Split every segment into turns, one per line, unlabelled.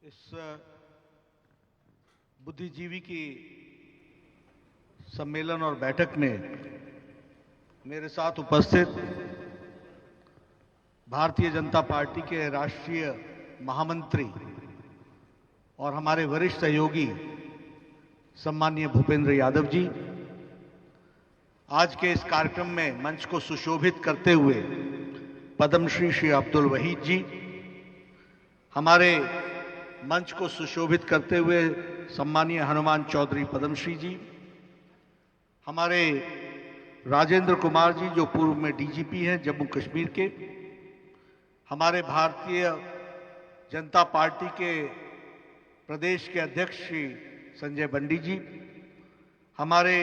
इस बुद्धिजीवी की सम्मेलन और बैठक में मेरे साथ उपस्थित भारतीय जनता पार्टी के राष्ट्रीय महामंत्री और हमारे वरिष्ठ सहयोगी सम्माननीय भूपेंद्र यादव जी, आज के इस कार्यक्रम में मंच को सुशोभित करते हुए पद्मश्री श्री अब्दुल वहीद जी, हमारे मंच को सुशोभित करते हुए सम्माननीय हनुमान चौधरी पद्मश्री जी, हमारे राजेंद्र कुमार जी जो पूर्व में डीजीपी हैं जम्मू कश्मीर के, हमारे भारतीय जनता पार्टी के प्रदेश के अध्यक्ष श्री संजय बंडी जी, हमारे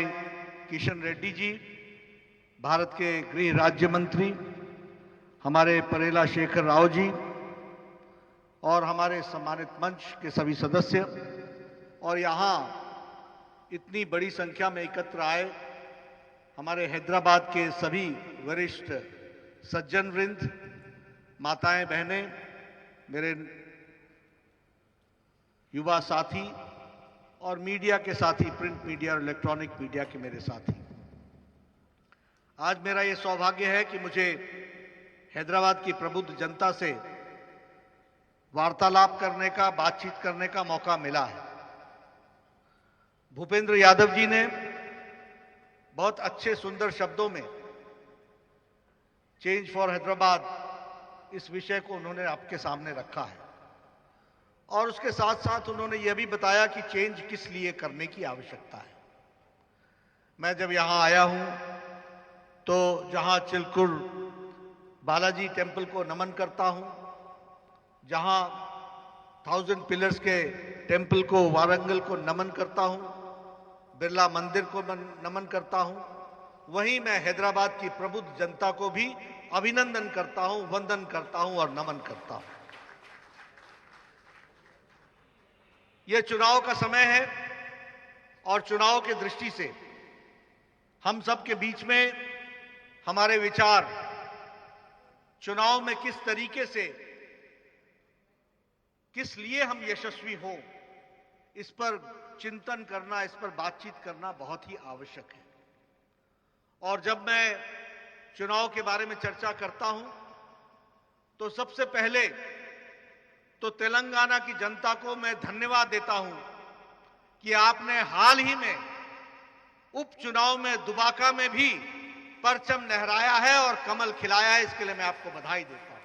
किशन रेड्डी जी, भारत के गृह राज्य मंत्री, हमारे परेला शेखर राव जी और हमारे सम्मानित मंच के सभी सदस्य और यहाँ इतनी बड़ी संख्या में एकत्र आए हमारे हैदराबाद के सभी वरिष्ठ सज्जन वृंद, माताएं बहनें, मेरे युवा साथी और मीडिया के साथी, प्रिंट मीडिया और इलेक्ट्रॉनिक मीडिया के मेरे साथी, आज मेरा यह सौभाग्य है कि मुझे हैदराबाद की प्रबुद्ध जनता से वार्तालाप करने का, बातचीत करने का मौका मिला है। भूपेंद्र यादव जी ने बहुत अच्छे सुंदर शब्दों में चेंज फॉर हैदराबाद इस विषय को उन्होंने आपके सामने रखा है और उसके साथ साथ उन्होंने यह भी बताया कि चेंज किस लिए करने की आवश्यकता है। मैं जब यहां आया हूं तो जहां चिलकुर बालाजी टेम्पल को नमन करता हूं, जहां 1000 पिलर्स के टेम्पल को, वारंगल को नमन करता हूं, बिरला मंदिर को नमन करता हूं, वहीं मैं हैदराबाद की प्रबुद्ध जनता को भी अभिनंदन करता हूं, वंदन करता हूं और नमन करता हूं। यह चुनाव का समय है और चुनाव की दृष्टि से हम सब के बीच में हमारे विचार चुनाव में किस तरीके से, किस लिए हम यशस्वी हो, इस पर चिंतन करना, इस पर बातचीत करना बहुत ही आवश्यक है। और जब मैं चुनाव के बारे में चर्चा करता हूं तो सबसे पहले तो तेलंगाना की जनता को मैं धन्यवाद देता हूं कि आपने हाल ही में उपचुनाव में दुबाका में भी परचम लहराया है और कमल खिलाया है, इसके लिए मैं आपको बधाई देता हूं।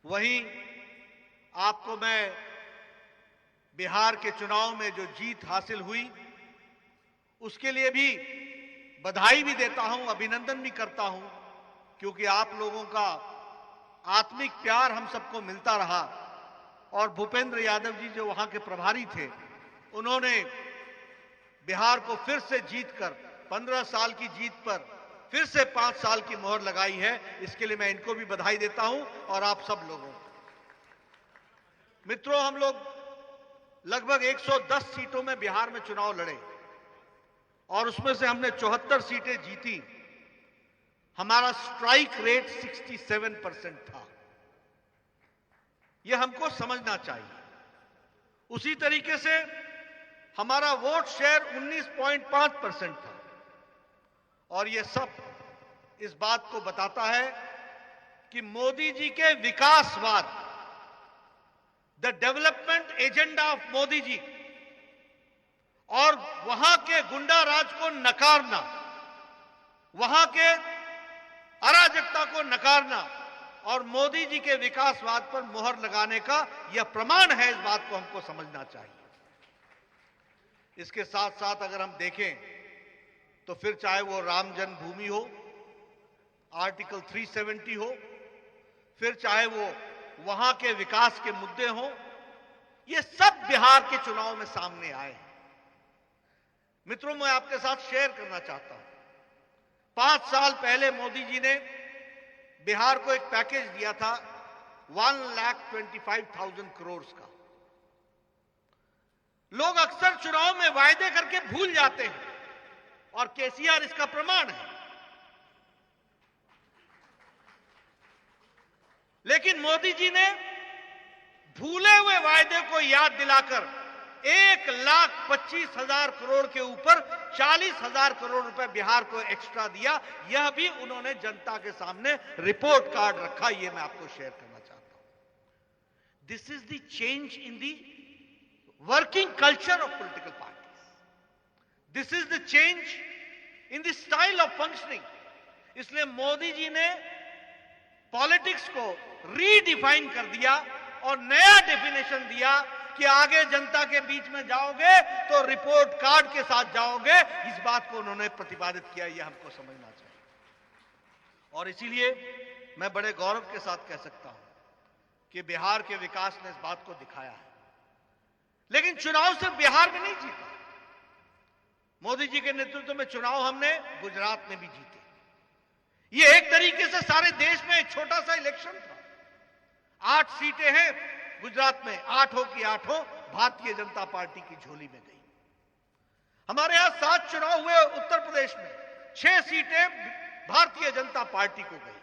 वहीं आपको मैं बिहार के चुनाव में जो जीत हासिल हुई उसके लिए भी बधाई भी देता हूं, अभिनंदन भी करता हूं, क्योंकि आप लोगों का आत्मिक प्यार हम सबको मिलता रहा और भूपेंद्र यादव जी जो वहां के प्रभारी थे, उन्होंने बिहार को फिर से जीतकर 15 साल की जीत पर फिर से 5 साल की मोहर लगाई है। इसके लिए मैं इनको भी बधाई देता हूं और आप सब लोगों को। मित्रों, हम लोग लगभग 110 सीटों में बिहार में चुनाव लड़े और उसमें से हमने 74 सीटें जीती। हमारा स्ट्राइक रेट 67% था। यह हमको समझना चाहिए। उसी तरीके से हमारा वोट शेयर 19.5% था और यह सब इस बात को बताता है कि मोदी जी के विकासवाद, the development agenda of Modi ji और वहां के गुंडा राज को नकारना, वहां के अराजकता को नकारना और मोदी जी के विकासवाद पर मोहर लगाने का यह प्रमाण है। इस बात को हमको समझना चाहिए। इसके साथ साथ अगर हम देखें तो फिर चाहे वो राम जन्मभूमि हो, आर्टिकल 370 हो, फिर चाहे वो वहां के विकास के मुद्दे हों, ये सब बिहार के चुनाव में सामने आए हैं। मित्रों, मैं आपके साथ शेयर करना चाहता हूं। 5 साल पहले मोदी जी ने बिहार को एक पैकेज दिया था 1,25,000 करोड़ का। लोग अक्सर चुनाव में वायदे करके भूल जाते हैं और केसीआर इसका प्रमाण है। लेकिन मोदी जी ने भूले हुए वायदे को याद दिलाकर 1,25,000 करोड़ के ऊपर 40,000 करोड़ रुपए बिहार को एक्स्ट्रा दिया। यह भी उन्होंने जनता के सामने रिपोर्ट कार्ड रखा। यह मैं आपको शेयर करना चाहता हूं। This is the change in the working culture of political parties. This is the change in the style of functioning. इसलिए मोदी जी ने पॉलिटिक्स को रीडिफाइन कर दिया और नया डेफिनेशन दिया कि आगे जनता के बीच में जाओगे तो रिपोर्ट कार्ड के साथ जाओगे। इस बात को उन्होंने प्रतिपादित किया। यह हमको समझना चाहिए और इसीलिए मैं बड़े गौरव के साथ कह सकता हूं कि बिहार के विकास ने इस बात को दिखाया है। लेकिन चुनाव सिर्फ बिहार में नहीं जीता। मोदी जी के नेतृत्व में चुनाव हमने गुजरात में भी जीते। यह एक तरीके से सारे देश में एक छोटा सा इलेक्शन था। 8 सीटें हैं गुजरात में, 8 की 8 भारतीय जनता पार्टी की झोली में गई। हमारे यहां 7 चुनाव हुए उत्तर प्रदेश में, 6 सीटें भारतीय जनता पार्टी को गई।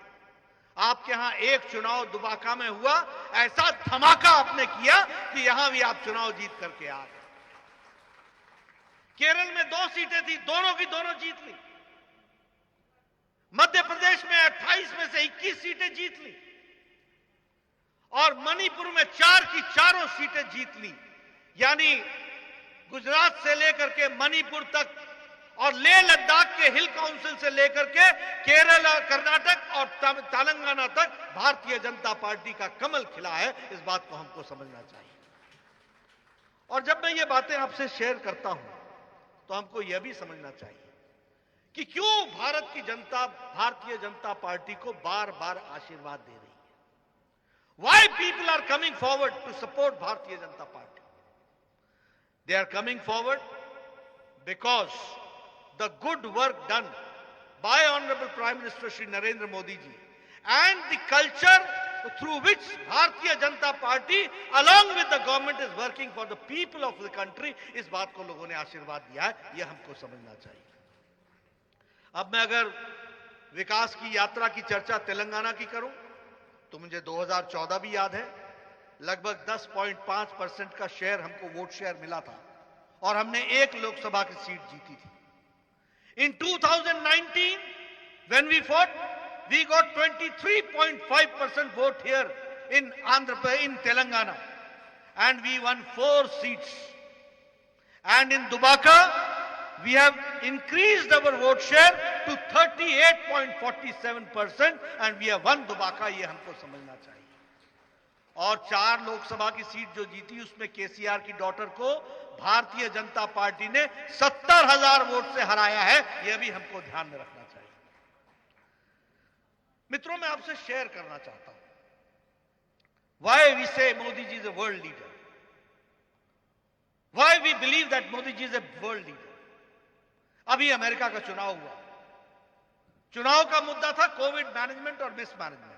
आपके यहां एक चुनाव दुबाका में हुआ, ऐसा धमाका आपने किया कि यहां भी आप चुनाव जीत करके आ गए। केरल में 2 सीटें थी, दोनों की दोनों जीत ली। मध्य प्रदेश में 28 में से 21 सीटें जीत ली और मणिपुर में 4 की 4 सीटें जीत ली। यानी गुजरात से लेकर के मणिपुर तक और लेह लद्दाख के हिल काउंसिल से लेकर के केरल और कर्नाटक और तेलंगाना तक भारतीय जनता पार्टी का कमल खिला है। इस बात को हमको समझना चाहिए। और जब मैं ये बातें आपसे शेयर करता हूं तो हमको यह भी समझना चाहिए कि क्यों भारत की जनता भारतीय जनता पार्टी को बार बार आशीर्वाद दे रही है। Why people are coming forward to support Bharatiya Janata Party? They are coming forward because the good work done by Honorable Prime Minister Shri Narendra Modi ji and the culture through which Bharatiya Janata Party along with the government is working for the people of the country, इस बात को लोगों ने आशीर्वाद दिया है। यह हमको समझना चाहिए। अब मैं अगर विकास की यात्रा की चर्चा तेलंगाना की करूं तो मुझे 2014 भी याद है। लगभग 10.5% का शेयर हमको वोट शेयर मिला था और हमने 1 लोकसभा की सीट जीती थी। In 2019, when we fought, we got 23.5% vote here in in Telangana, and we won 4 seats. And in Dubaka, we have increased our vote share to 38.47%, and we have won Dubaka. ये हमको समझना चाहिए। और 4 लोकसभा की seat जो जीती उसमें केसीआर की डॉटर को भारतीय जनता पार्टी ने 70,000 वोट से हराया है। यह भी हमको ध्यान में रखना चाहिए। मित्रों, मैं आपसे शेयर करना चाहता हूं why we say Modi ji is a world leader, why we believe that Modi ji is a world leader. अभी अमेरिका का चुनाव हुआ। चुनाव का मुद्दा था कोविड मैनेजमेंट और मिसमैनेजमेंट।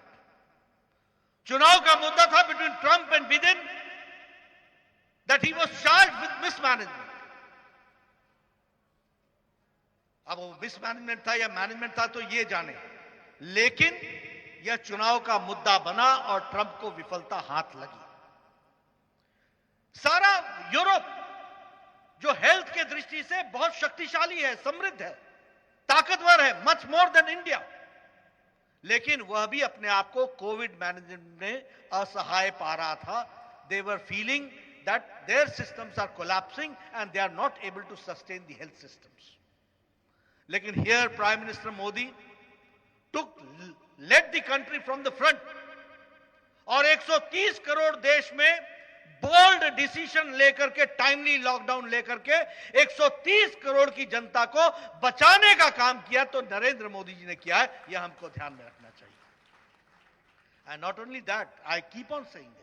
चुनाव का मुद्दा था between Trump and Biden that he was charged with mismanagement. अब वो मिसमैनेजमेंट था या मैनेजमेंट था तो ये जाने, लेकिन यह चुनाव का मुद्दा बना और ट्रंप को विफलता हाथ लगी। सारा यूरोप जो हेल्थ के दृष्टि से बहुत शक्तिशाली है, समृद्ध है, ताकतवर है, मच मोर देन इंडिया, लेकिन वह भी अपने आप को कोविड मैनेजमेंट में असहाय पा रहा था। They were feeling that their systems are collapsing and they are not able to sustain the health systems. लेकिन here Prime Minister Modi led the country from the front और 130 करोड़ देश में बोल्ड डिसीजन लेकर के, टाइमली लॉकडाउन लेकर के 130 करोड़ की जनता को बचाने का काम किया तो नरेंद्र मोदी जी ने किया है। यह हमको ध्यान में रखना चाहिए। And not only that, I keep on saying this.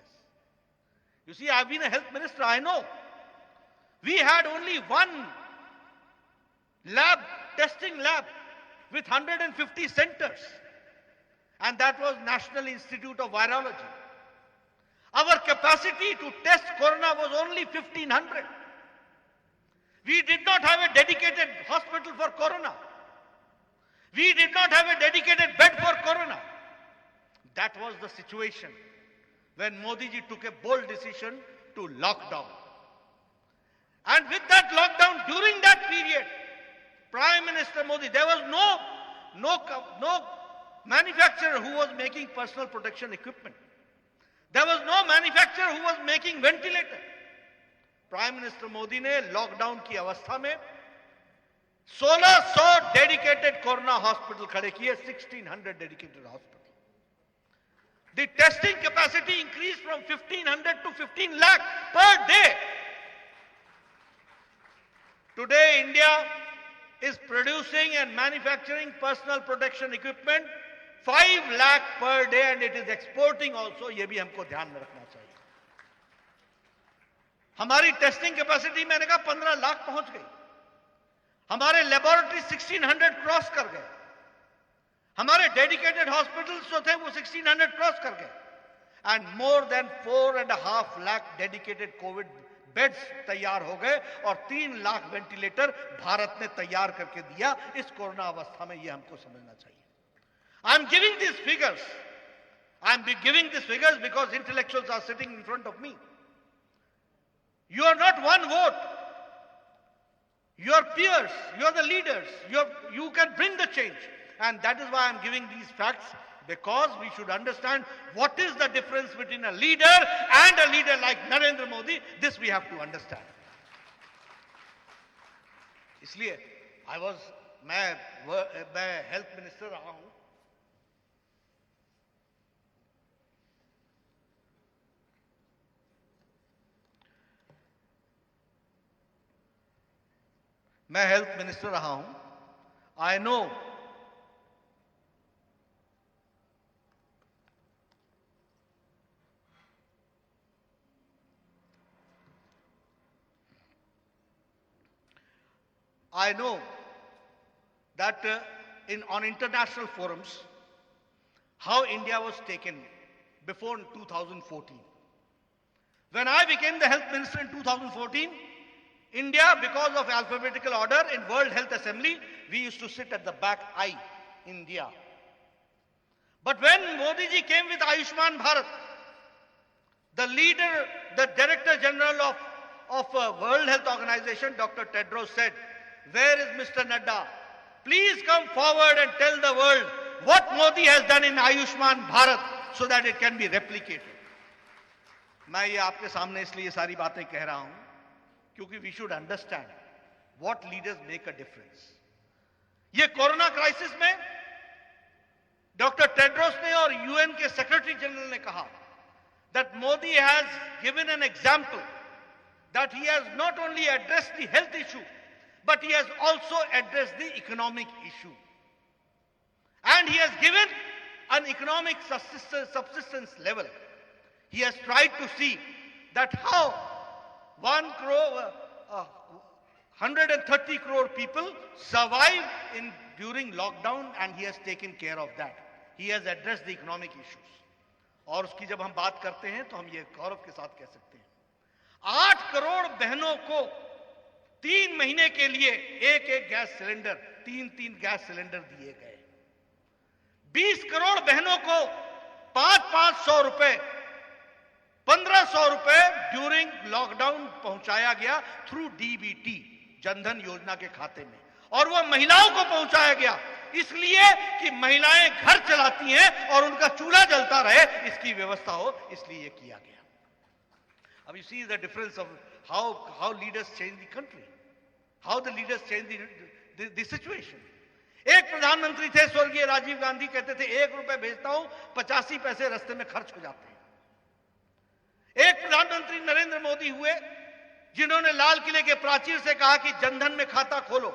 You see, I've been a health minister, I know. We had only one testing lab with 150 centers, and that was National Institute of Virology. Our capacity to test corona was only 1,500. We did not have a dedicated hospital for corona. We did not have a dedicated bed for corona. That was the situation. when Modi ji took a bold decision to lock down. And with that lockdown, during that period, Prime Minister Modi, there was no manufacturer who was making personal protection equipment. There was no manufacturer who was making ventilator. Prime Minister Modi ने lockdown की अवस्था में 1600 dedicated corona hospital खड़े किए, 1600 dedicated hospital. The testing capacity increased from 1500 to 15 lakh per day. Today, India is producing and manufacturing personal protection equipment 5 lakh per day, and it is exporting also. ये भी हमको ध्यान में रखना चाहिए. हमारी टेस्टिंग कैपेसिटी मैंने कहा 15 लाख पहुंच गई. हमारे लेबोरेटरी 1600 क्रॉस कर गए. हमारे डेडिकेटेड हॉस्पिटल्स जो थे वो 1600 क्रॉस कर गए. And more than 4.5 lakh dedicated Covid beds तैयार हो गए और 3 लाख वेंटिलेटर भारत ने तैयार करके दिया. इस कोरोना अवस्था में ये हमको समझना चाहिए. I am giving this figures. I am giving this figures because intellectuals are sitting in front of me. You are not one vote. You are peers. You are the leaders. You can bring the change. And that is why I am giving these facts, because we should understand what is the difference between a leader and a leader like Narendra Modi. This we have to understand. इसलिए मैं health minister रहा हूं. मैं health minister रहा हूं. I know that on international forums how India was taken before 2014. When I became the health minister in 2014, India, because of alphabetical order in World Health Assembly, we used to sit at the back, India. But when Modi ji came with Ayushman Bharat, the leader, the Director General of World Health Organization, Dr. Tedros said, "Where is Mr. Nadda? Please come forward and tell the world what Modi has done in Ayushman Bharat so that it can be replicated." मैं ये आपके सामने इसलिए सारी बातें कह रहा हूं क्योंकि we should understand what leaders make a difference. ये कोरोना क्राइसिस में डॉक्टर टेड्रोस ने और यूएन के सेक्रेटरी जनरल ने कहा that Modi has given an example that he has not only addressed the health issue but he has also addressed the economic issue. And he has given an economic subsistence level. He has tried to see that how 130 crore people survive during lockdown, and he has taken care of that. He has addressed the economic issues. और उसकी जब हम बात करते हैं तो हम ये गौरव के साथ कह सकते हैं 8 करोड़ बहनों को 3 महीने के लिए एक गैस सिलेंडर, 3 गैस सिलेंडर दिए गए. 20 करोड़ बहनों को 500 रुपए, 1500 रुपए ड्यूरिंग लॉकडाउन पहुंचाया गया थ्रू डीबीटी, जनधन योजना के खाते में. और वो महिलाओं को पहुंचाया गया इसलिए कि महिलाएं घर चलाती हैं और उनका चूल्हा जलता रहे, इसकी व्यवस्था हो, इसलिए ये किया गया. अब you see the difference of how leaders change the country, how the leaders change the situation. एक प्रधानमंत्री थे स्वर्गीय राजीव गांधी, कहते थे 1 रुपए भेजता हूं 85 पैसे रास्ते में खर्च हो जाते हैं. एक प्रधानमंत्री नरेंद्र मोदी हुए जिन्होंने लाल किले के प्राचीर से कहा कि जनधन में खाता खोलो,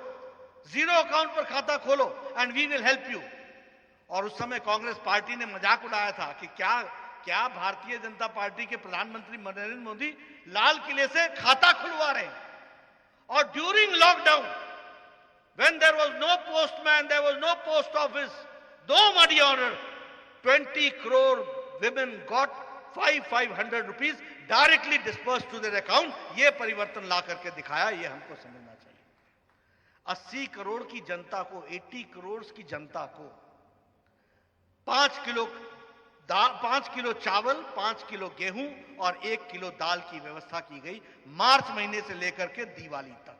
जीरो अकाउंट पर खाता खोलो and we will help you. और उस समय कांग्रेस पार्टी ने मजाक उड़ाया था कि क्या भारतीय जनता पार्टी के प्रधानमंत्री नरेंद्र मोदी लाल किले से खाता खुलवा रहे हैं. और during lockdown when there was no postman, there was no post office, no money order, 20 crore women got 500 rupees directly disperse to their account. ये परिवर्तन ला करके दिखाया, ये हमको समझना चाहिए. 80 करोड़ की जनता को, 80 करोड़ की जनता को 5 किलो 5 किलो चावल, 5 किलो गेहूं और 1 किलो दाल की व्यवस्था की गई मार्च महीने से लेकर के दिवाली तक।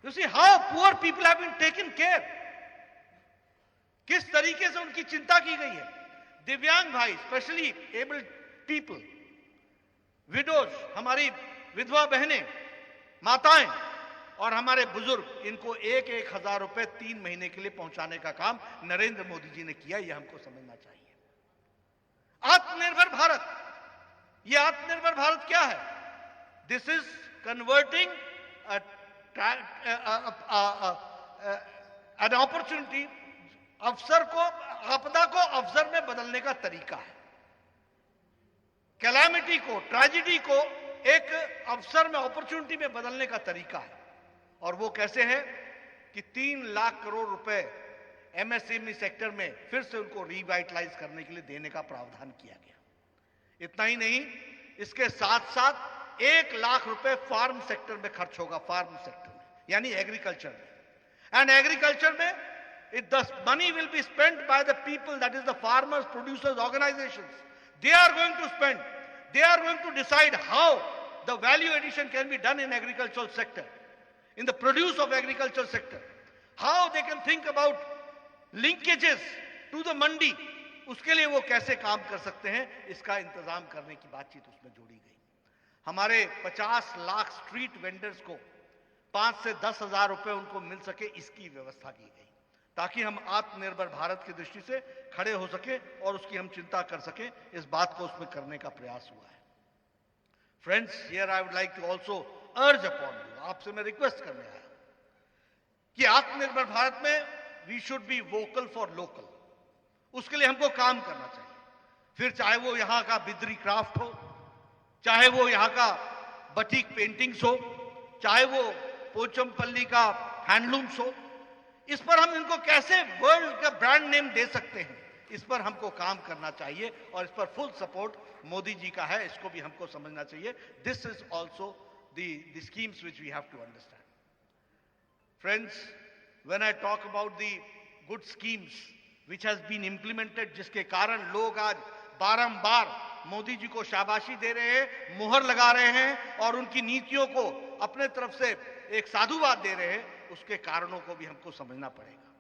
You see how poor people have been taken care, किस तरीके से उनकी चिंता की गई है। दिव्यांग भाई, स्पेशली एबल्ड पीपल, विडोज, हमारी विधवा बहनें, माताएं और हमारे बुजुर्ग, इनको 1,000 रुपए 3 महीने के लिए पहुंचाने का काम नरेंद्र मोदी जी ने किया। यह हमको समझना चाहिए। आत्मनिर्भर भारत, यह आत्मनिर्भर भारत क्या है? This is converting an opportunity, अवसर को, आपदा को अवसर में बदलने का तरीका है। कैलामिटी को, ट्रेजेडी को एक अवसर में, अपॉर्चुनिटी में बदलने का तरीका है। और वो कैसे है कि 3 लाख करोड़ रुपए एमएसएमई सेक्टर में फिर से उनको रिवाइटलाइज करने के लिए देने का प्रावधान किया गया। इतना ही नहीं, इसके साथ साथ 1 लाख रुपए फार्म सेक्टर में खर्च होगा, फार्म सेक्टर में, यानी एग्रीकल्चर में। एंड एग्रीकल्चर में the money will be spent by the people, that is the farmers, producers, organizations. They are going to spend, they are going to decide how the value addition can be done in agricultural sector, in the produce of agricultural sector, how they can think about linkages to the mandi, उसके लिए वो कैसे काम कर सकते हैं, इसका इंतजाम करने की बातचीत उसमें जोड़ी गई। हमारे 50 लाख स्ट्रीट वेंडर्स को 5 से 10,000 रुपए उनको मिल सके, इसकी व्यवस्था की गई, ताकि हम आत्मनिर्भर भारत की दृष्टि से खड़े हो सके और उसकी हम चिंता कर सके। इस बात को उसमें करने का प्रयास हुआ है। Friends, here I would like to also urge upon you, आपसे मैं रिक्वेस्ट करने आया कि आत्मनिर्भर भारत में we should be vocal for local. उसके लिए हमको काम करना चाहिए। फिर चाहे वो यहां का बिद्री क्राफ्ट हो, चाहे वो यहां का बटीक पेंटिंग्स हो, चाहे वो पोचमपल्ली का हैंडलूम्स हो, इस पर हम इनको कैसे वर्ल्ड का ब्रांड नेम दे सकते हैं, इस पर हमको काम करना चाहिए। और इस पर फुल सपोर्ट मोदी जी का है, इसको भी हमको समझना चाहिए। This is also the schemes which we have to understand. Friends, when I talk about the good schemes which has been implemented, जिसके कारण लोग आज बारंबार मोदी जी को शाबाशी दे रहे हैं, मुहर लगा रहे हैं और उनकी नीतियों को अपने तरफ से एक साधुवाद दे रहे हैं, उसके कारणों को भी हमको समझना पड़ेगा।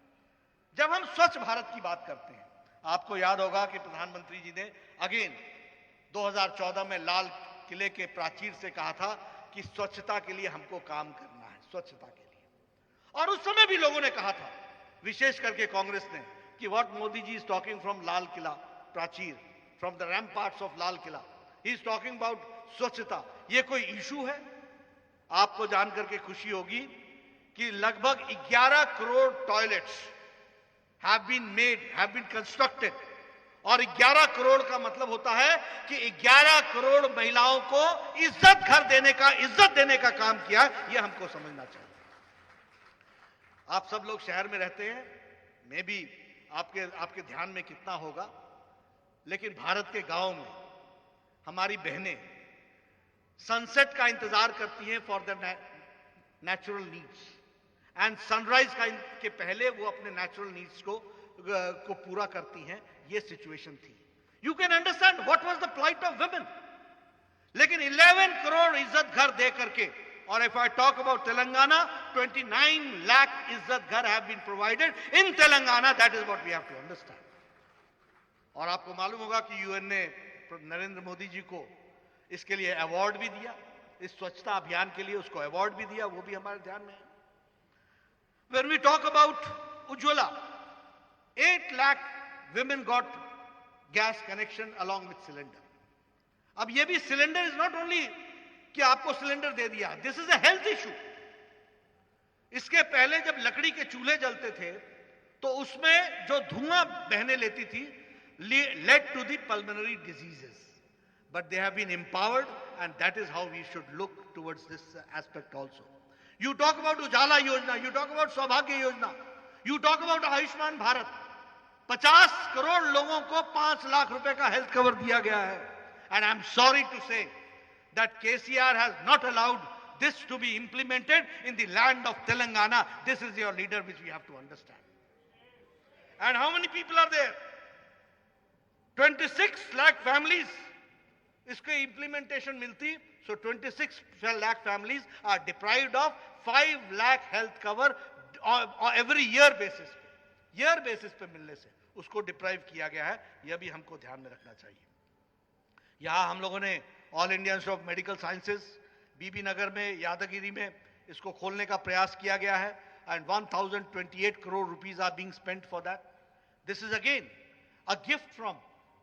जब हम स्वच्छ भारत की बात करते हैं, आपको याद होगा कि प्रधानमंत्री जी ने अगेन 2014 में लाल किले के प्राचीर से कहा था कि स्वच्छता के लिए हमको काम करना है, स्वच्छता के लिए। और उस समय भी लोगों ने कहा था, विशेष करके कांग्रेस ने, कि what Modi ji is talking from Lal Qila प्राचीर, from the ramparts of Lal Qila, he is talking about swachhata. ये कोई इशू है? आपको जानकर के खुशी होगी कि लगभग 11 crore toilets have been made, have been constructed. और 11 करोड़ का मतलब होता है कि 11 करोड़ महिलाओं को इज्जत देने का काम किया। यह हमको समझना चाहिए। आप सब लोग शहर में रहते हैं, मैं भी आपके ध्यान में कितना होगा, लेकिन भारत के गांव में हमारी बहनें सनसेट का इंतजार करती हैं for the natural needs, and sunrise के पहले वो अपने नेचुरल नीड्स को पूरा करती हैं। ये सिचुएशन थी। You can understand what was the plight of women. लेकिन 11 करोड़ इज्जत घर दे करके, और if I talk about Telangana, 29 lakh इज्जत घर have been provided in Telangana. That is what we have to understand. और आपको मालूम होगा कि यूएन ने नरेंद्र मोदी जी को इसके लिए अवार्ड भी दिया, इस स्वच्छता अभियान के लिए उसको अवार्ड भी दिया, वो भी हमारे ध्यान में है। When we talk about Ujjwala, 8 lakh women got gas connection along with cylinder. अब ये भी सिलेंडर इज नॉट ओनली कि आपको सिलेंडर दे दिया, this is a health issue. इसके पहले जब लकड़ी के चूल्हे जलते थे तो उसमें जो धुआं बहने लेती थी led to the pulmonary diseases, but they have been empowered, and that is how we should look towards this aspect also. You talk about Ujala Yojana, you talk about Saubhagya Yojana, you talk about Ayushman Bharat. 50 crore लोगों को 5 लाख रुपए का health cover दिया गया है. And I'm sorry to say that KCR has not allowed this to be implemented in the land of Telangana. This is your leader, which we have to understand. And how many people are there? 26 lakh families इसके implementation मिलती, so 26 lakh families are deprived of 5 lakh health cover every year basis पे मिलने से उसको deprive किया गया है। यह भी हमको ध्यान में रखना चाहिए। यहां हम लोगों ने All India Institute of Medical Sciences Bibi Nagar में, यादगिरी में इसको खोलने का प्रयास किया गया है and 1028 crore rupees are being spent for that. This is again a gift from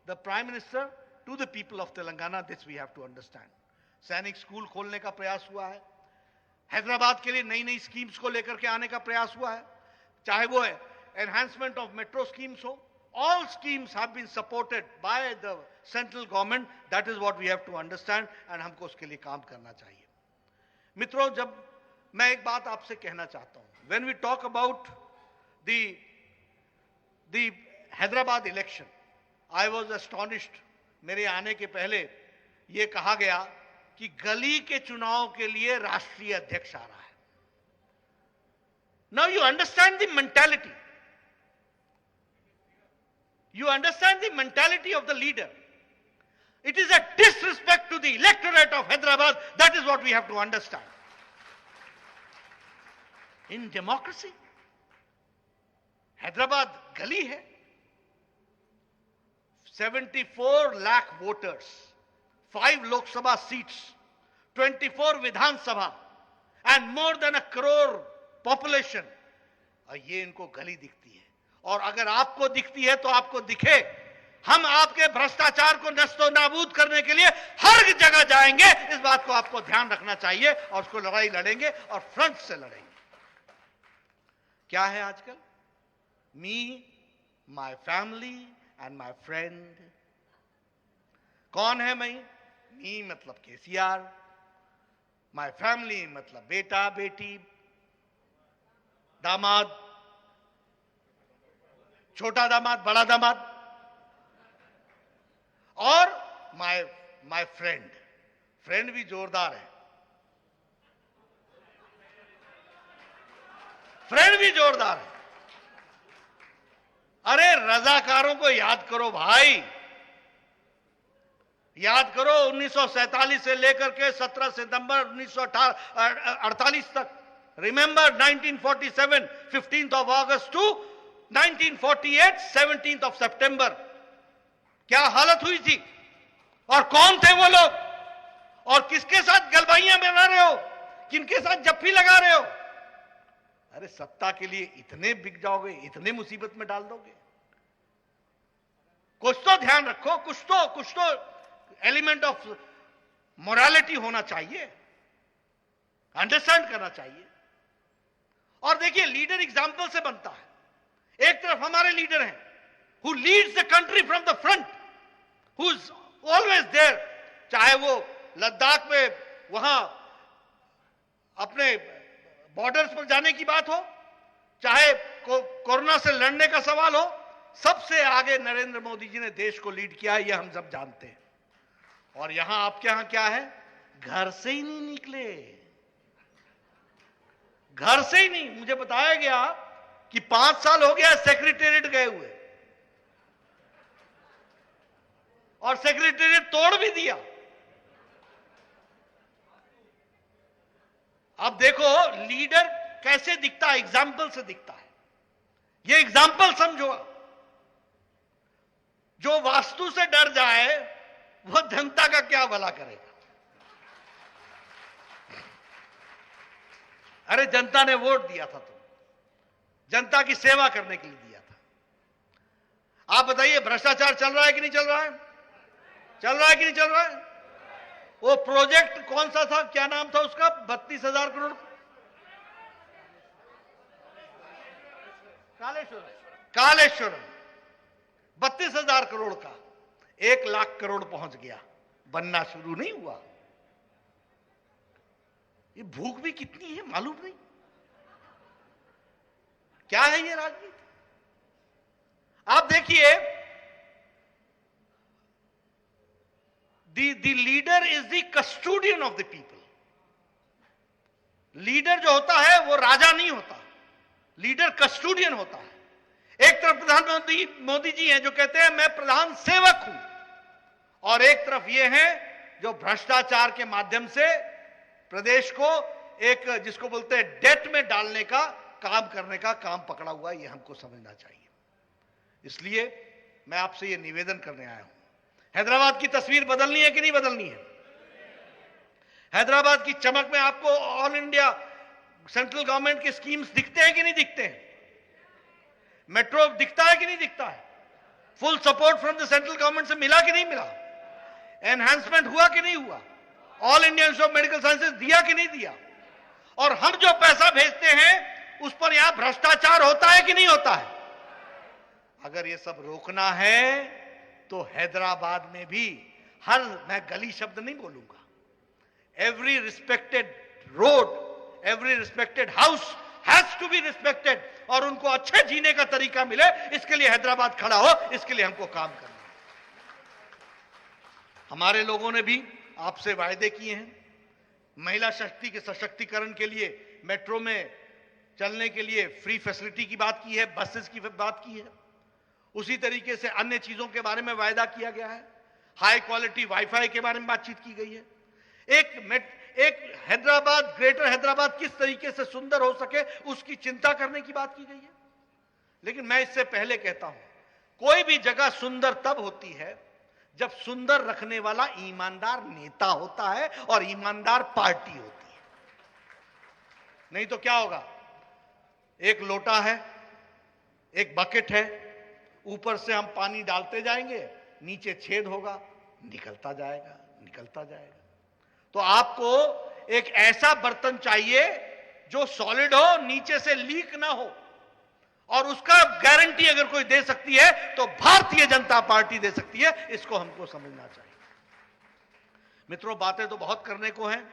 the prime minister to the people of Telangana. This we have to understand. सैनिक स्कूल खोलने का प्रयास हुआ है। हैदराबाद के लिए नई नई स्कीम्स को लेकर के आने का प्रयास हुआ है, चाहे वो enhancement of metro schemes ho, all schemes have been supported by the central government. That is what we have to understand and हमको उसके लिए काम करना चाहिए। मित्रों, जब मैं एक बात आपसे कहना चाहता हूं, when we talk about the Hyderabad election, I was astonished। मेरे आने के पहले ये कहा गया कि गली के चुनाव के लिए राष्ट्रीय अध्यक्ष आ रहा है। Now you understand the mentality. You understand the mentality of the leader. It is a disrespect to the electorate of Hyderabad. That is what we have to understand. In democracy, Hyderabad gali hai. 74 lakh voters, 5 Lok Sabha seats, 24 Vidhan Sabha, and more than 1 crore population. ये इनको गली दिखती है। और अगर आपको दिखती है तो आपको दिखे, हम आपके भ्रष्टाचार को नस्तो नाबूद करने के लिए हर जगह जाएंगे। इस बात को आपको ध्यान रखना चाहिए और उसको लड़ाई लड़ेंगे और फ्रंट से लड़ेंगे। क्या है आजकल? Me, my family and my friend. कौन है मैं? मी मतलब केसीआर, माय फैमिली मतलब बेटा बेटी, दामाद, छोटा दामाद, बड़ा दामाद, और माय फ्रेंड। फ्रेंड भी जोरदार है, फ्रेंड भी जोरदार है। अरे रजाकारों को याद करो भाई, याद करो 1947 से लेकर के 17 सितंबर 1948 तक। Remember 1947 15th of August to 1948 17th of September। क्या हालत हुई थी और कौन थे वो लोग और किसके साथ गलबाइयां बना रहे हो, किनके साथ जप्फी लगा रहे हो? अरे सत्ता के लिए इतने बिक जाओगे, इतने मुसीबत में डाल दोगे? कुछ तो ध्यान रखो, कुछ तो एलिमेंट ऑफ मोरालिटी होना चाहिए, अंडरस्टैंड करना चाहिए। और देखिए, लीडर एग्जाम्पल से बनता है। एक तरफ हमारे लीडर हैं who leads the country from the front, who's always there, चाहे वो लद्दाख में वहां अपने बॉर्डर्स पर जाने की बात हो, चाहे कोरोना से लड़ने का सवाल हो, सबसे आगे नरेंद्र मोदी जी ने देश को लीड किया है, यह हम सब जानते हैं। और यहां आपके यहां क्या है? घर से ही नहीं निकले, घर से ही नहीं। मुझे बताया गया कि 5 साल हो गया सेक्रेटेरिएट गए हुए और सेक्रेटेरिएट तोड़ भी दिया। अब देखो लीडर कैसे दिखता है, एग्जाम्पल से दिखता है। ये एग्जाम्पल समझो। जो वास्तु से डर जाए वो जनता का क्या भला करेगा? अरे जनता ने वोट दिया था, तुम जनता की सेवा करने के लिए दिया था। आप बताइए भ्रष्टाचार चल रहा है कि नहीं चल रहा है? चल रहा है कि नहीं चल रहा है? वो प्रोजेक्ट कौन सा था, क्या नाम था उसका? 32,000 करोड़, कालेश्वरम 32,000 करोड़ का 1 लाख करोड़ पहुंच गया, बनना शुरू नहीं हुआ। ये भूख भी कितनी है मालूम नहीं। क्या है ये राजनीति? आप देखिए, the leader is the custodian of the people. Leader जो होता है वो राजा नहीं होता, लीडर कस्टोडियन होता है। एक तरफ प्रधानमंत्री मोदी जी हैं जो कहते हैं मैं प्रधान सेवक हूं, और एक तरफ ये हैं जो भ्रष्टाचार के माध्यम से प्रदेश को एक जिसको बोलते हैं डेट में डालने का काम करने का काम पकड़ा हुआ है। ये हमको समझना चाहिए। इसलिए मैं आपसे ये निवेदन करने आया हूं। हैदराबाद की तस्वीर बदलनी है कि नहीं बदलनी है? हैदराबाद की चमक में आपको ऑल इंडिया सेंट्रल गवर्नमेंट के स्कीम्स दिखते हैं कि नहीं दिखते हैं? मेट्रो दिखता है कि नहीं दिखता है? Full support from the central government से मिला कि नहीं मिला? एनहांसमेंट हुआ कि नहीं हुआ? All India Institute of Medical sciences दिया कि नहीं दिया? और हम जो पैसा भेजते हैं उस पर यहां भ्रष्टाचार होता है कि नहीं होता है? अगर ये सब रोकना है तो हैदराबाद में भी मैं गली शब्द नहीं बोलूंगा, every respected road, every respected house has to be respected, और उनको अच्छे जीने का तरीका मिले, इसके लिए हैदराबाद खड़ा हो, इसके लिए हमको काम करना है। हमारे लोगों ने भी आपसे वायदे किए हैं। महिला शक्ति के सशक्तिकरण के लिए मेट्रो में चलने के लिए फ्री फैसिलिटी की बात की है, बसेस की बात की है। उसी तरीके से अन्य चीजों के बारे में वायदा किया गया है। हाई क्वालिटी वाईफाई के बारे में बातचीत की गई है। एक हैदराबाद, ग्रेटर हैदराबाद किस तरीके से सुंदर हो सके उसकी चिंता करने की बात की गई है। लेकिन मैं इससे पहले कहता हूं, कोई भी जगह सुंदर तब होती है जब सुंदर रखने वाला ईमानदार नेता होता है और ईमानदार पार्टी होती है। नहीं तो क्या होगा? एक लोटा है, एक बकेट है, ऊपर से हम पानी डालते जाएंगे, नीचे छेद होगा, निकलता जाएगा, निकलता जाएगा। तो आपको एक ऐसा बर्तन चाहिए जो सॉलिड हो, नीचे से लीक ना हो, और उसका गारंटी अगर कोई दे सकती है तो भारतीय जनता पार्टी दे सकती है। इसको हमको समझना चाहिए। मित्रों, बातें तो बहुत करने को हैं,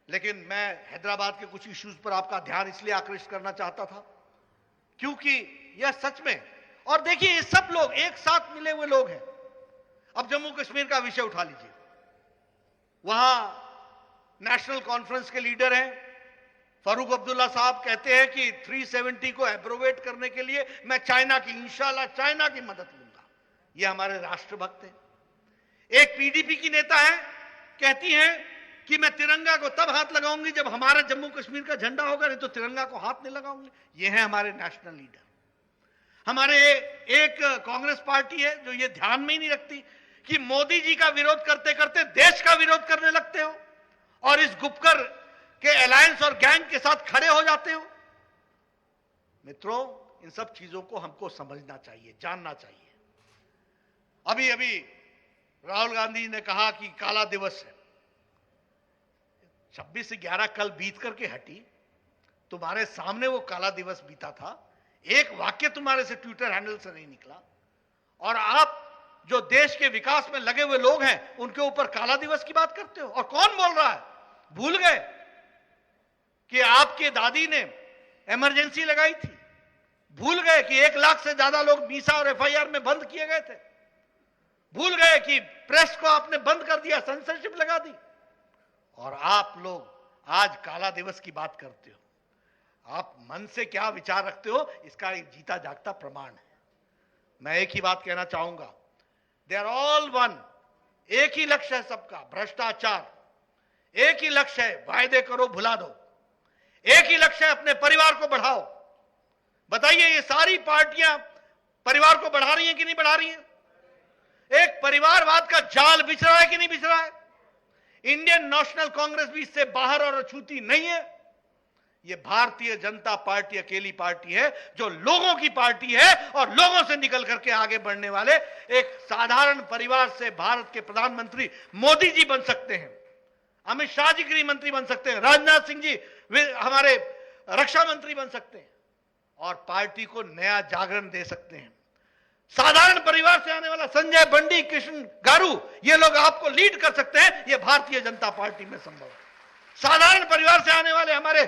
लेकिन मैं हैदराबाद के कुछ इश्यूज पर आपका ध्यान इसलिए आकृष्ट करना चाहता था क्योंकि यह सच में, और देखिए ये सब लोग एक साथ मिले हुए लोग हैं। अब जम्मू कश्मीर का विषय उठा लीजिए, वहां नेशनल कॉन्फ्रेंस के लीडर हैं फारूक अब्दुल्ला साहब, कहते हैं कि 370 को एप्रोवेट करने के लिए मैं चाइना की, इंशाल्लाह चाइना की मदद लूंगा। ये हमारे राष्ट्रभक्त हैं। एक पीडीपी की नेता है, कहती हैं कि मैं तिरंगा को तब हाथ लगाऊंगी जब हमारा जम्मू कश्मीर का झंडा होगा, नहीं तो तिरंगा को हाथ नहीं लगाऊंगी। ये है हमारे नेशनल लीडर। हमारे एक कांग्रेस पार्टी है जो ये ध्यान में ही नहीं रखती कि मोदी जी का विरोध करते करते देश का विरोध करने लगते हो और इस गुपकर के अलायंस और गैंग के साथ खड़े हो जाते हो। मित्रों, इन सब चीजों को हमको समझना चाहिए, जानना चाहिए। अभी अभी राहुल गांधी ने कहा कि काला दिवस है। 26/11 कल बीत करके हटी, तुम्हारे सामने वो काला दिवस बीता था, एक वाक्य तुम्हारे से ट्विटर हैंडल से नहीं निकला, और आप जो देश के विकास में लगे हुए लोग हैं उनके ऊपर काला दिवस की बात करते हो। और कौन बोल रहा है? भूल गए कि आपके दादी ने इमरजेंसी लगाई थी? भूल गए कि 1 लाख से ज्यादा लोग मीसा और एफआईआर में बंद किए गए थे? भूल गए कि प्रेस को आपने बंद कर दिया, सेंसरशिप लगा दी? और आप लोग आज काला दिवस की बात करते हो। आप मन से क्या विचार रखते हो इसका एक जीता जागता प्रमाण है। मैं एक ही बात कहना चाहूंगा, दे आर ऑल वन। एक ही लक्ष्य है सबका, भ्रष्टाचार। एक ही लक्ष्य है, वायदे करो भुला दो। एक ही लक्ष्य है, अपने परिवार को बढ़ाओ। बताइए, ये सारी पार्टियां परिवार को बढ़ा रही हैं कि नहीं बढ़ा रही हैं? एक परिवारवाद का जाल बिछ रहा है कि नहीं बिछ रहा है? इंडियन नेशनल कांग्रेस भी इससे बाहर और अछूती नहीं है। ये भारतीय जनता पार्टी अकेली पार्टी है जो लोगों की पार्टी है, और लोगों से निकल करके आगे बढ़ने वाले एक साधारण परिवार से भारत के प्रधानमंत्री मोदी जी बन सकते हैं, अमित शाह जी गृह मंत्री बन सकते हैं, राजनाथ सिंह जी हमारे रक्षा मंत्री बन सकते हैं, और पार्टी को नया जागरण दे सकते हैं। साधारण परिवार से आने वाला संजय बंडी, कृष्ण गारू, ये लोग आपको लीड कर सकते हैं। ये भारतीय जनता पार्टी में संभव है। साधारण परिवार से आने वाले हमारे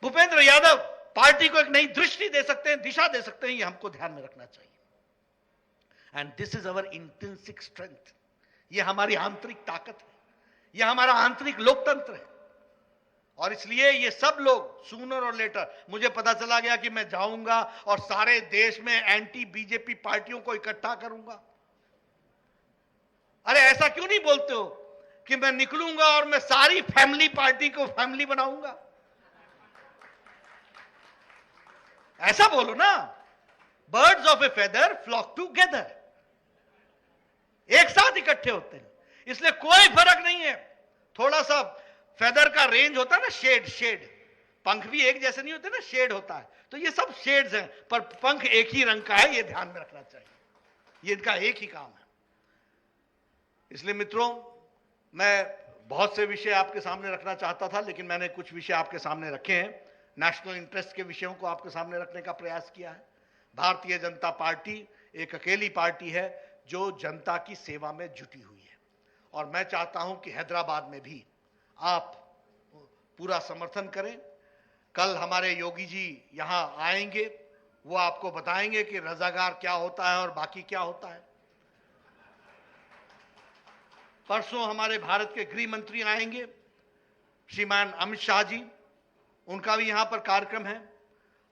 भूपेंद्र यादव पार्टी को एक नई दृष्टि दे सकते हैं, दिशा दे सकते हैं। ये हमको ध्यान में रखना चाहिए। And this is our intrinsic strength. ये हमारी आंतरिक ताकत है, ये हमारा आंतरिक लोकतंत्र है। और इसलिए ये सब लोग सूनर और लेटर, मुझे पता चला गया कि मैं जाऊंगा और सारे देश में एंटी बीजेपी पार्टियों को इकट्ठा करूंगा। अरे ऐसा क्यों नहीं बोलते हो कि मैं निकलूंगा और मैं सारी फैमिली पार्टी को फैमिली बनाऊंगा? ऐसा बोलो ना, birds of a feather flock together, एक साथ इकट्ठे होते हैं। इसलिए कोई फर्क नहीं है, थोड़ा सा फेदर का रेंज होता है ना, शेड, पंख भी एक जैसे नहीं होते ना, शेड होता है। तो ये सब शेड्स हैं, पर पंख एक ही रंग का है, ये ध्यान में रखना चाहिए, ये इनका एक ही काम है। इसलिए मित्रों, मैं बहुत से विषय आपके सामने रखना चाहता था, लेकिन मैंने कुछ विषय आपके सामने रखे हैं। नेशनल इंटरेस्ट के विषयों को आपके सामने रखने का प्रयास किया है। भारतीय जनता पार्टी एक अकेली पार्टी है जो जनता की सेवा में जुटी हुई है, और मैं चाहता हूं कि हैदराबाद में भी आप पूरा समर्थन करें। कल हमारे योगी जी यहां आएंगे, वो आपको बताएंगे कि रजाकार क्या होता है और बाकी क्या होता है। परसों हमारे भारत के गृह मंत्री आएंगे, श्रीमान अमित शाह जी, उनका भी यहां पर कार्यक्रम है।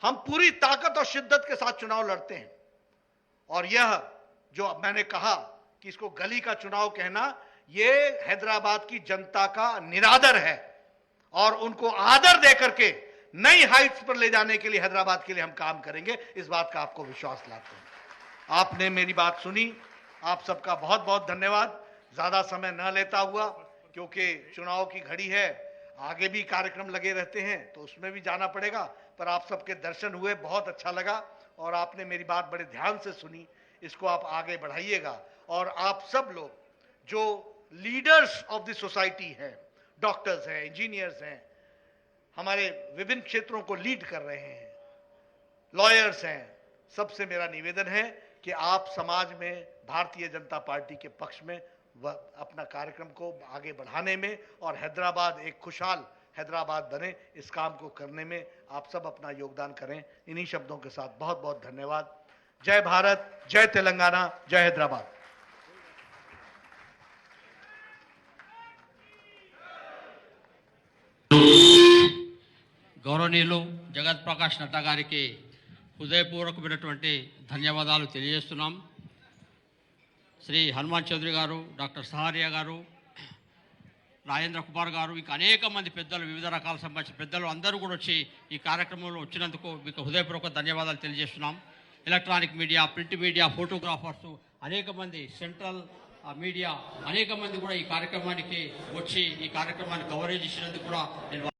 हम पूरी ताकत और शिद्दत के साथ चुनाव लड़ते हैं, और यह जो मैंने कहा कि इसको गली का चुनाव कहना, यह हैदराबाद की जनता का निरादर है, और उनको आदर देकर के नई हाइट्स पर ले जाने के लिए हैदराबाद के लिए हम काम करेंगे, इस बात का आपको विश्वास दिलाते हैं। आपने मेरी बात सुनी, आप सबका बहुत बहुत धन्यवाद। ज्यादा समय न लेता हुआ, क्योंकि चुनाव की घड़ी है, आगे भी कार्यक्रम लगे रहते हैं, तो उसमें भी जाना पड़ेगा, पर आप सबके दर्शन हुए, बहुत अच्छा लगा, और आपने मेरी बात बड़े ध्यान से सुनी। इसको आप आगे बढ़ाइएगा, और आप सब लोग जो लीडर्स ऑफ द सोसाइटी हैं, डॉक्टर्स हैं, इंजीनियर्स हैं, हमारे विभिन्न क्षेत्रों को लीड कर रहे हैं, लॉयर्स हैं, सबसे मेरा निवेदन है कि आप समाज में भारतीय जनता पार्टी के पक्ष में अपना कार्यक्रम को आगे बढ़ाने में, और हैदराबाद एक खुशहाल हैदराबाद बने, इस काम को करने में आप सब अपना योगदान करें। इन्हीं शब्दों के साथ बहुत बहुत धन्यवाद। जय भारत, जय तेलंगाना, जय हैदराबाद।
గౌరవనీయులు జగత్ ప్రకాష్ నడ్డా గారికి హృదయపూర్వకమైనటువంటి ధన్యవాదాలు తెలియజేస్తున్నాం. శ్రీ హనుమాన్ చౌదరి గారు, డాక్టర్ సహారియా గారు, రాజేంద్ర కుమార్ గారు, ఇంకా అనేక మంది పెద్దలు, వివిధ రకాల సంబంధించిన పెద్దలు అందరూ కూడా వచ్చి ఈ కార్యక్రమంలో వచ్చినందుకు మీకు హృదయపూర్వక ధన్యవాదాలు తెలియజేస్తున్నాం. Electronic media, print media, photographers, అనేక మంది, సెంట్రల్ మీడియా, అనేక మంది కూడా ఈ కార్యక్రమానికి వచ్చి ఈ కార్యక్రమాన్ని కవరేజ్ చేసినందుకు కూడా నేను